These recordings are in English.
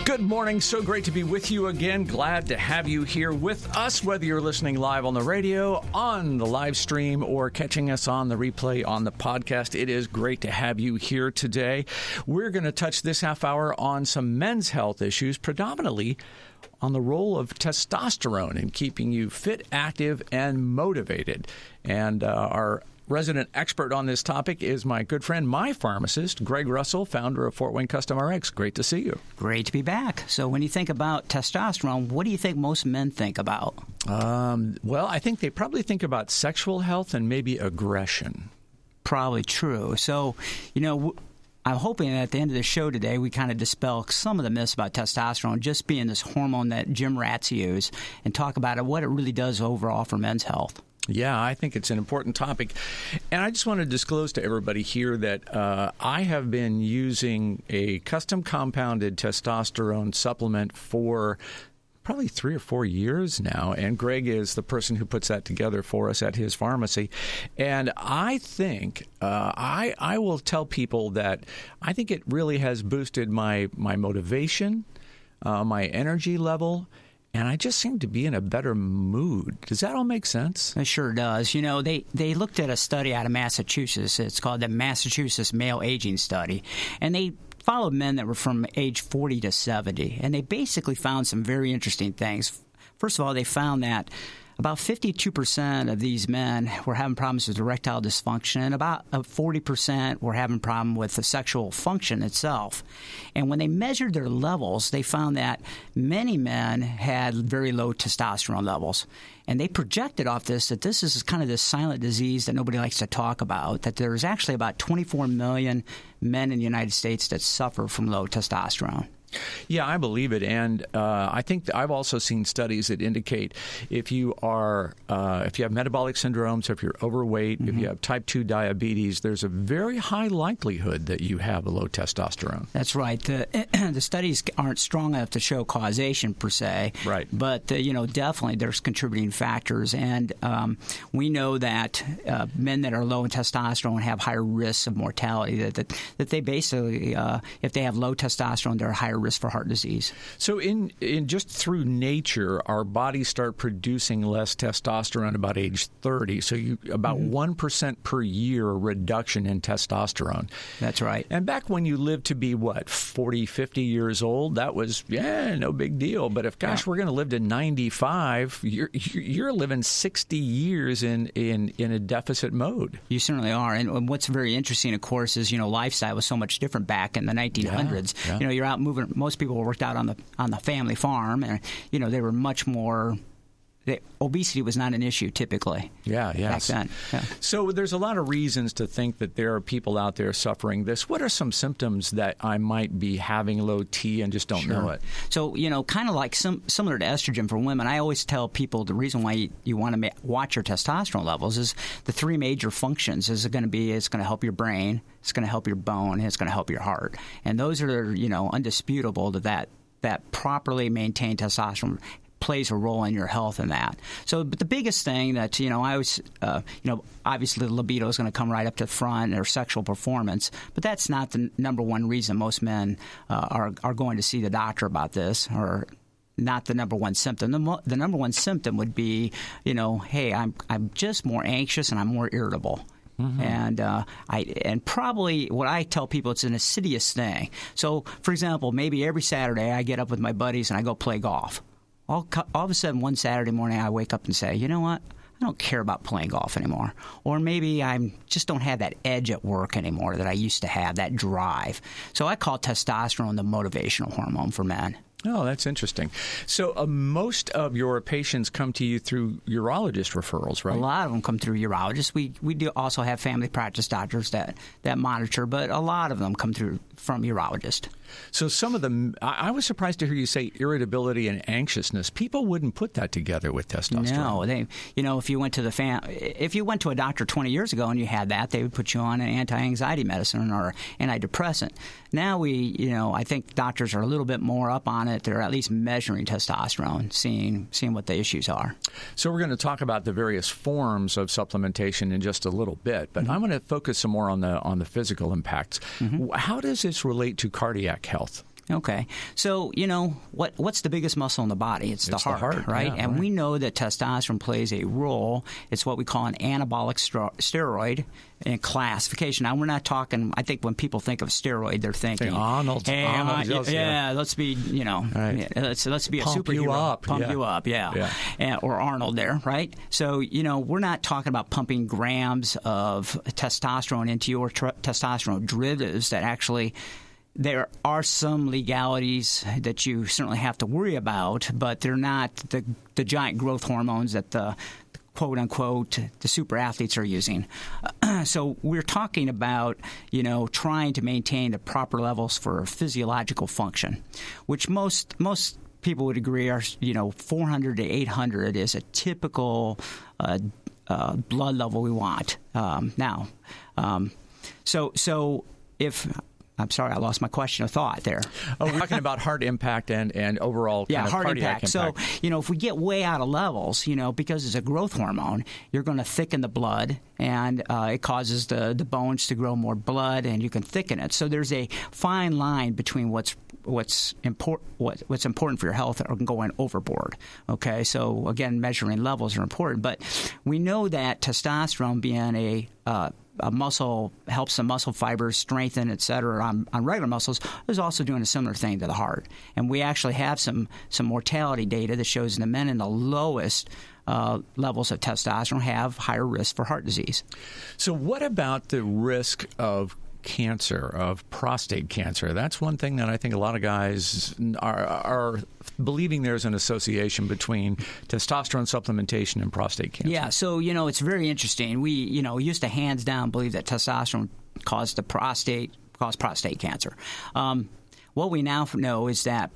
Good morning. So great to be with you again. Glad to have you here with us, whether you're listening live on the radio, on the live stream, or catching us on the replay on the podcast. It is great to have you here today. We're going to touch this half hour on some men's health issues, predominantly on the role of testosterone in keeping you fit, active, and motivated. And our resident expert on this topic is my good friend, my pharmacist, Gregg Russell, founder of Fort Wayne Custom RX. Great to see you. Great to be back. So when you think about testosterone, what do you think most men think about? Well, I think they probably think about sexual health and maybe aggression. Probably true. So, I'm hoping that at the end of the show today, we kind of dispel some of the myths about testosterone just being this hormone that gym rats use and talk about what it really does overall for men's health. Yeah, I think it's an important topic. And I just want to disclose to everybody here that I have been using a custom compounded testosterone supplement for probably 3 or 4 years now. And Greg is the person who puts that together for us at his pharmacy. And I think I will tell people that I think it really has boosted my motivation, my energy level, and I just seem to be in a better mood. Does that all make sense? It sure does. They looked at a study out of Massachusetts. It's called the Massachusetts Male Aging Study. And they followed men that were from age 40 to 70. And they basically found some very interesting things. First of all, they found that about 52% of these men were having problems with erectile dysfunction, and about 40% were having problem with the sexual function itself. And when they measured their levels, they found that many men had very low testosterone levels. And they projected off this that this is kind of this silent disease that nobody likes to talk about, that there's actually about 24 million men in the United States that suffer from low testosterone. Yeah, I believe it, and I think I've also seen studies that indicate if you have metabolic syndromes, if you're overweight, if you have type 2 diabetes, there's a very high likelihood that you have a low testosterone. That's right. The studies aren't strong enough to show causation per se, right? But definitely there's contributing factors, and we know that men that are low in testosterone have higher risks of mortality. That they basically, if they have low testosterone, they're higher risk for heart disease. So in just through nature, our bodies start producing less testosterone about age 30. So about 1% per year reduction in testosterone. That's right. And back when you lived to be, 40, 50 years old, that was, no big deal. But if, we're going to live to 95, you're living 60 years in a deficit mode. You certainly are. And what's very interesting, of course, is, lifestyle was so much different back in the 1900s. Yeah. You're out moving. Most people worked out on the family farm, and they were much more. Obesity was not an issue typically. Back then. Yeah. So there's a lot of reasons to think that there are people out there suffering this. What are some symptoms that I might be having low T and just don't know it? So kind of like similar to estrogen for women, I always tell people the reason why you want to watch your testosterone levels is the 3 major functions. It's going to help your brain, it's going to help your bone, and it's going to help your heart. And those are undisputable that properly maintained testosterone plays a role in your health in that. So, but the biggest thing that, I always, obviously the libido is going to come right up to the front, or sexual performance, but that's not the number one reason most men are going to see the doctor about this, or not the number one symptom. The number one symptom would be, hey, I'm just more anxious and I'm more irritable. And probably what I tell people, it's an insidious thing. So, for example, maybe every Saturday I get up with my buddies and I go play golf. All of a sudden, one Saturday morning, I wake up and say, you know what? I don't care about playing golf anymore. Or maybe I just don't have that edge at work anymore that I used to have, that drive. So I call testosterone the motivational hormone for men. Oh, that's interesting. So most of your patients come to you through urologist referrals, right? A lot of them come through urologists. We do also have family practice doctors that monitor, but a lot of them come through from urologists. So some of them, I was surprised to hear you say irritability and anxiousness. People wouldn't put that together with testosterone. No, if you went to a doctor 20 years ago and you had that, they would put you on an anti-anxiety medicine or antidepressant. Now I think doctors are a little bit more up on it. They're at least measuring testosterone, seeing what the issues are. So we're going to talk about the various forms of supplementation in just a little bit, but I'm going to focus some more on the physical impacts. How does this relate to cardiac health? Okay. So, what's the biggest muscle in the body? It's the heart, right? Yeah, and we know that testosterone plays a role. It's what we call an anabolic steroid in classification. Now, we're not talking, I think when people think of steroid, they're thinking, Arnold. Let's be, right. let's be Pump a superhero. You up. Pump you up, or Arnold there, right? So, we're not talking about pumping grams of testosterone into your testosterone derivatives that actually... There are some legalities that you certainly have to worry about, but they're not the giant growth hormones that the quote-unquote the super athletes are using. So we're talking about, trying to maintain the proper levels for physiological function, which most people would agree are, 400 to 800 is a typical blood level we want. So if... I'm sorry, I lost my question of thought there. Oh, we're talking about heart impact and overall kind of heart cardiac impact. So, if we get way out of levels, because it's a growth hormone, you're going to thicken the blood, and it causes the bones to grow more blood, and you can thicken it. So there's a fine line between what's important for your health or going overboard. Okay, so again, measuring levels are important, but we know that testosterone being a muscle helps the muscle fibers strengthen, et cetera, on regular muscles, is also doing a similar thing to the heart. And we actually have some mortality data that shows the men in the lowest levels of testosterone have higher risk for heart disease. So what about the risk of cancer, of prostate cancer? That's one thing that I think a lot of guys are believing there's an association between testosterone supplementation and prostate cancer. Yeah, so, it's very interesting. We, used to hands down believe that testosterone caused prostate cancer. What we now know is that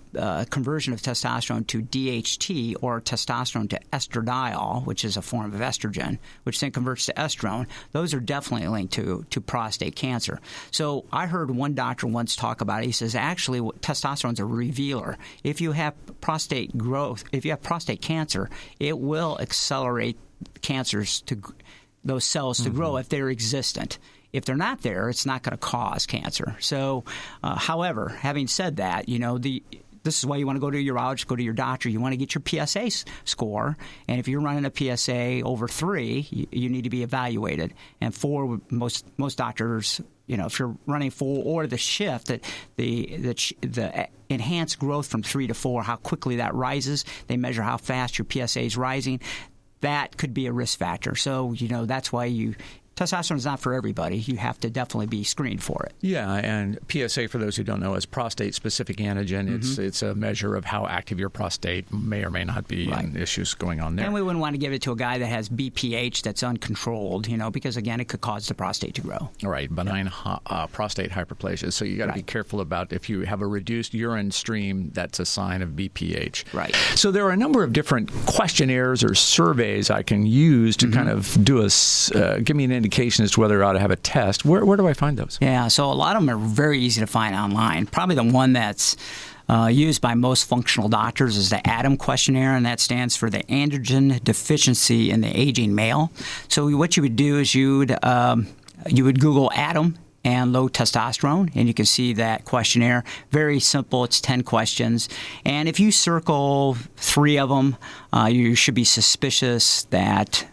conversion of testosterone to DHT, or testosterone to estradiol, which is a form of estrogen, which then converts to estrone, those are definitely linked to prostate cancer. So I heard one doctor once talk about it. He says, actually, testosterone is a revealer. If you have prostate growth, if you have prostate cancer, it will accelerate those cells to grow if they're existent. If they're not there, it's not going to cause cancer. So, however, having said that, this is why you want to go to a urologist, go to your doctor. You want to get your PSA score, and if you're running a PSA over 3, you need to be evaluated. And 4, most doctors, if you're running 4 or the shift, that the enhanced growth from 3 to 4, how quickly that rises, they measure how fast your PSA is rising. That could be a risk factor. So, that's why testosterone is not for everybody. You have to definitely be screened for it. Yeah, and PSA, for those who don't know, is prostate-specific antigen. Mm-hmm. It's a measure of how active your prostate may or may not be, and issues going on there. And we wouldn't want to give it to a guy that has BPH that's uncontrolled, because, again, it could cause the prostate to grow. Right, benign prostate hyperplasia. So you got to be careful about if you have a reduced urine stream, that's a sign of BPH. Right. So there are a number of different questionnaires or surveys I can use to kind of give me an indication as to whether I ought to have a test. Where do I find those? Yeah, so a lot of them are very easy to find online. Probably the one that's used by most functional doctors is the ADAM questionnaire, and that stands for the androgen deficiency in the aging male. So what you would do is you would Google ADAM and low testosterone, and you can see that questionnaire. Very simple. It's 10 questions. And if you circle 3 of them, you should be suspicious that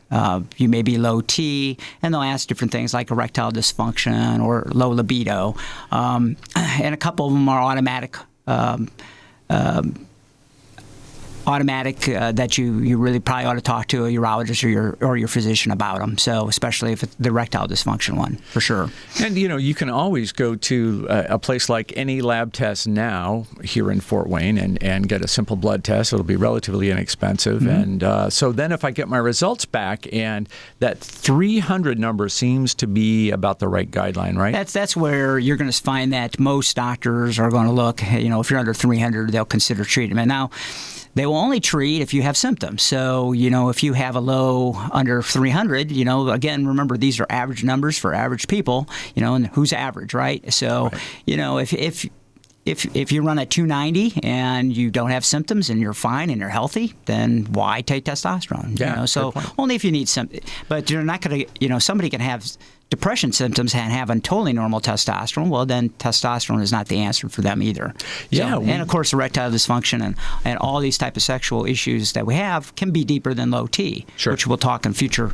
you may be low T, and they'll ask different things like erectile dysfunction or low libido. And a couple of them are automatic that you really probably ought to talk to a urologist or your physician about them. So especially if it's the erectile dysfunction one, for sure. And you can always go to a place like any lab test now here in Fort Wayne and get a simple blood test. It'll be relatively inexpensive. Mm-hmm. And so then if I get my results back, and that 300 number seems to be about the right guideline, right? That's where you're going to find that most doctors are going to look. If you're under 300, they'll consider treatment. Now, they will only treat if you have symptoms. So, if you have a low under 300, again, remember, these are average numbers for average people, and who's average, right? So, right. If you run at 290 and you don't have symptoms and you're fine and you're healthy, then why take testosterone? Yeah, so only if you need something. But you're not going to, somebody can have depression symptoms and having totally normal testosterone, well, then testosterone is not the answer for them either. Yeah. So, and, of course, erectile dysfunction and all these type of sexual issues that we have can be deeper than low T, sure. which we'll talk in future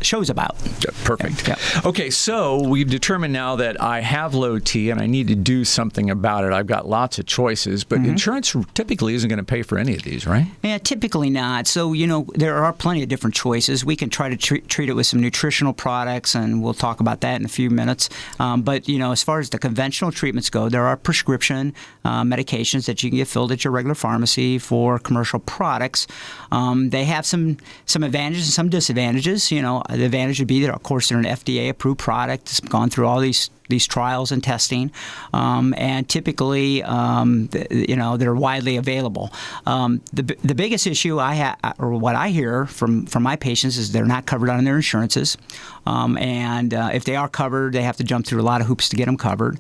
shows about. Perfect. Yeah. Okay, so we've determined now that I have low T and I need to do something about it. I've got lots of choices, but insurance typically isn't going to pay for any of these, right? Yeah, typically not. So, there are plenty of different choices. We can try to treat it with some nutritional products, and we'll talk about that in a few minutes. But, as far as the conventional treatments go, there are prescription medications that you can get filled at your regular pharmacy for commercial products. They have some advantages and some disadvantages. The advantage would be that, of course, they're an FDA-approved product. It's gone through all these trials and testing, and typically, they're widely available. The biggest issue or what I hear from my patients is they're not covered on their insurances, and if they are covered, they have to jump through a lot of hoops to get them covered.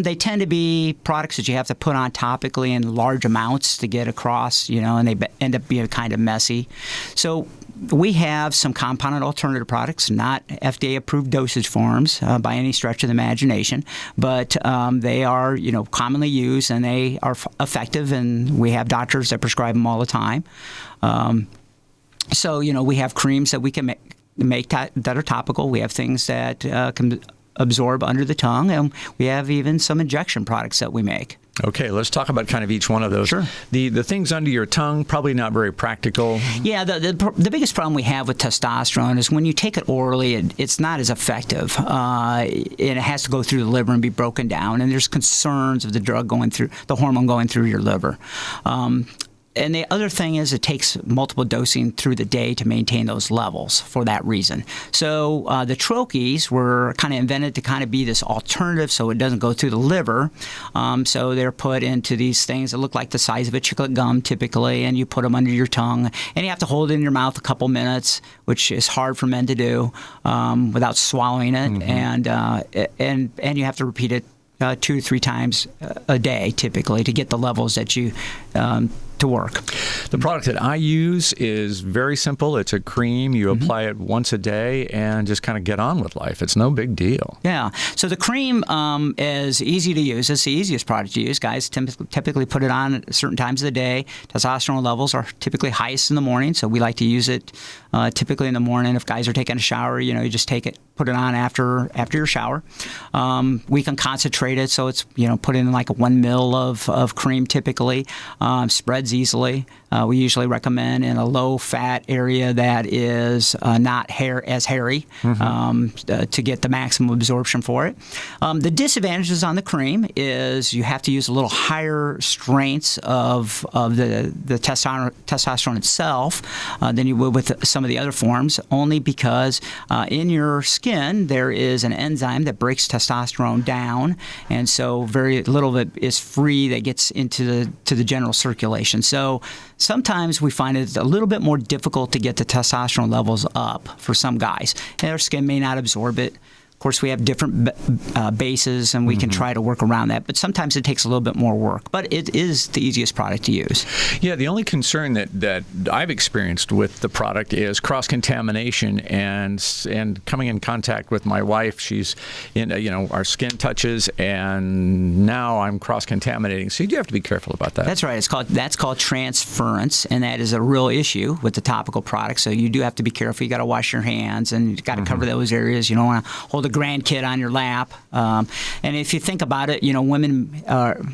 They tend to be products that you have to put on topically in large amounts to get across, and they end up being kind of messy. So we have some compounded alternative products, not FDA-approved dosage forms by any stretch of the imagination, but they are, commonly used and they are effective, and we have doctors that prescribe them all the time. So, we have creams that we can make that are topical. We have things that can absorb under the tongue, and we have even some injection products that we make. Okay, let's talk about kind of each one of those. Sure. The things under your tongue, probably not very practical. Yeah, the biggest problem we have with testosterone is when you take it orally, it's not as effective. And it has to go through the liver and be broken down, and there's concerns of the hormone going through your liver. And the other thing is it takes multiple dosing through the day to maintain those levels for that reason. So the Troches were kind of invented to kind of be this alternative so it doesn't go through the liver. So they're put into these things that look like the size of a chiclet gum typically, and you put them under your tongue. And you have to hold it in your mouth a couple minutes, which is hard for men to do without swallowing it. And you have to repeat it 2 to 3 times a day typically to get the levels that you to work. The product that I use is very simple. It's a cream. You apply it once a day and just kind of get on with life. It's no big deal. Yeah. So the cream is easy to use. It's the easiest product to use. Guys typically put it on at certain times of the day. Testosterone levels are typically highest in the morning, so we like to use it typically in the morning. If guys are taking a shower, you just put it on after your shower. We can concentrate it, so it's put in like 1 ml of cream typically. Spreads easily. We usually recommend in a low-fat area that is not as hairy to get the maximum absorption for it. The disadvantages on the cream is you have to use a little higher strengths of the testosterone itself than you would with some of the other forms, only because in your skin there is an enzyme that breaks testosterone down, and so very little of it is free that gets into the general circulation. So sometimes we find it a little bit more difficult to get the testosterone levels up for some guys. And their skin may not absorb it. Of course, we have different bases, and we can try to work around that. But sometimes it takes a little bit more work. But it is the easiest product to use. Yeah, the only concern that I've experienced with the product is cross-contamination and coming in contact with my wife. She's in, our skin touches, and now I'm cross-contaminating. So you do have to be careful about that. That's right. That's called transference, and that is a real issue with the topical product. So you do have to be careful. You got to wash your hands, and you got to cover those areas. You don't want to hold a grandkid on your lap. And if you think about it, women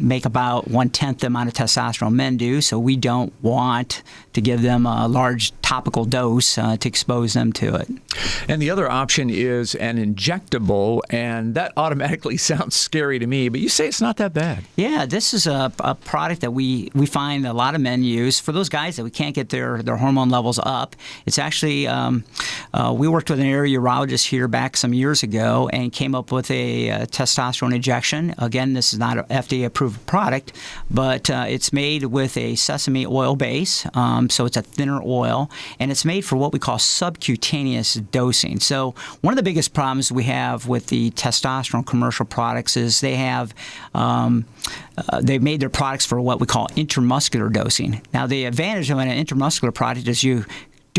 make about 1/10 the amount of testosterone men do, so we don't want to give them a large topical dose to expose them to it. And the other option is an injectable, and that automatically sounds scary to me, but you say it's not that bad. Yeah, this is a product that we find a lot of men use. For those guys that we can't get their hormone levels up, it's actually, we worked with an area urologist here back some years ago and came up with a testosterone injection. Again, this is not an FDA-approved product, but it's made with a sesame oil base, so it's a thinner oil, and it's made for what we call subcutaneous dosing. So one of the biggest problems we have with the testosterone commercial products is they've made their products for what we call intramuscular dosing. Now, the advantage of an intramuscular product is you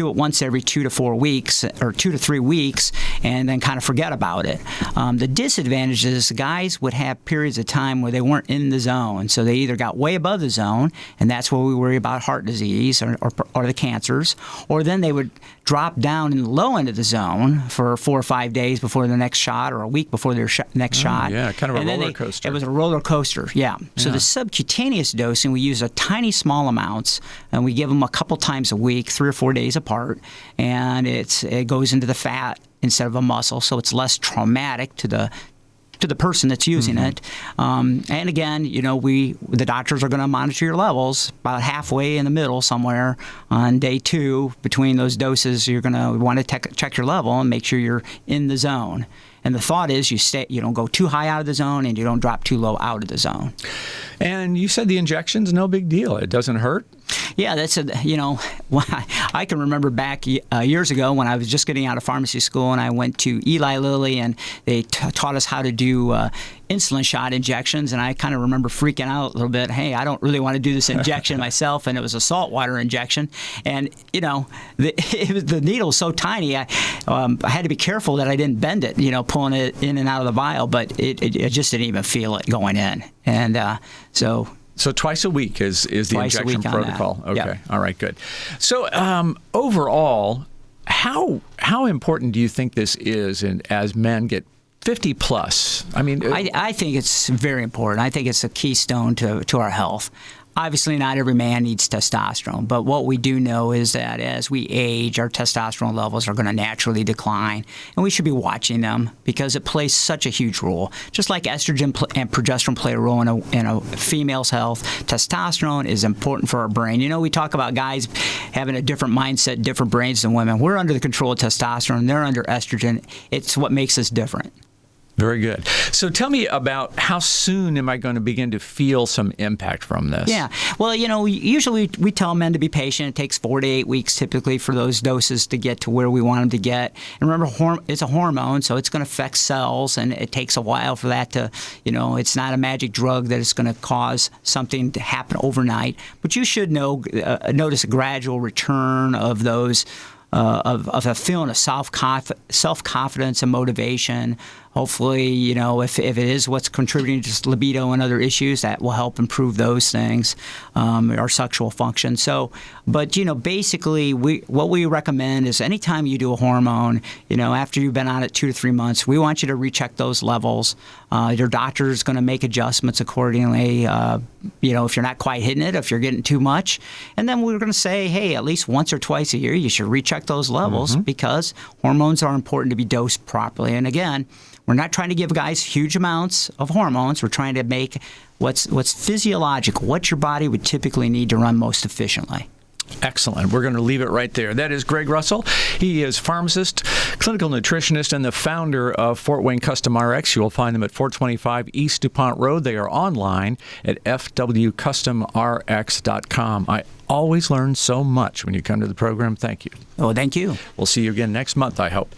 do it once every 2 to 4 weeks or 2 to 3 weeks and then kind of forget about it. The disadvantage is guys would have periods of time where they weren't in the zone. So they either got way above the zone, and that's where we worry about heart disease or the cancers, or then they would drop down in the low end of the zone for 4 or 5 days before their next shot or a week before their next shot. Yeah, kind of a roller coaster. It was a roller coaster, yeah. So the subcutaneous dosing, we use a tiny small amounts, and we give them a couple times a week, 3 or 4 days apart, and it goes into the fat instead of a muscle, so it's less traumatic to the person that's using it. And again, the doctors are going to monitor your levels about halfway in the middle somewhere on day 2 between those doses. You're going to want to check your level and make sure you're in the zone. And the thought is you don't go too high out of the zone and you don't drop too low out of the zone. And you said the injection's no big deal. It doesn't hurt? Yeah, I can remember back years ago when I was just getting out of pharmacy school and I went to Eli Lilly and they taught us how to do insulin shot injections, and I kind of remember freaking out a little bit. Hey, I don't really want to do this injection myself, and it was a saltwater injection, and the needle was so tiny, I had to be careful that I didn't bend it, pulling it in and out of the vial, but it just didn't even feel it going in, and so. So twice a week is the injection protocol. Okay. Yep. All right, good. So overall, how important do you think this is as men get 50 plus? I mean, I think it's very important. I think it's a keystone to our health. Obviously, not every man needs testosterone, but what we do know is that as we age, our testosterone levels are going to naturally decline, and we should be watching them because it plays such a huge role. Just like estrogen and progesterone play a role in a female's health, testosterone is important for our brain. We talk about guys having a different mindset, different brains than women. We're under the control of testosterone. They're under estrogen. It's what makes us different. Very good. So tell me about how soon am I going to begin to feel some impact from this? Yeah. Well, usually we tell men to be patient. It takes 4 to 8 weeks typically for those doses to get to where we want them to get. And remember, it's a hormone, so it's going to affect cells, and it takes a while for that to, it's not a magic drug that is going to cause something to happen overnight. But you should notice a gradual return of those of a feeling of self-confidence and motivation. Hopefully, if it is what's contributing to libido and other issues, that will help improve those things, our sexual function. So, but, basically, what we recommend is anytime you do a hormone, after you've been on it 2 to 3 months, we want you to recheck those levels. Your doctor is going to make adjustments accordingly, if you're not quite hitting it, if you're getting too much. And then we're going to say, hey, at least once or twice a year, you should recheck those levels because hormones are important to be dosed properly. And again, we're not trying to give guys huge amounts of hormones. We're trying to make what's physiological, what your body would typically need to run most efficiently. Excellent. We're going to leave it right there. That is Gregg Russell. He is pharmacist, clinical nutritionist, and the founder of Fort Wayne Custom RX. You will find them at 425 East DuPont Road. They are online at fwcustomrx.com. I always learn so much when you come to the program. Thank you. Oh, thank you. We'll see you again next month, I hope.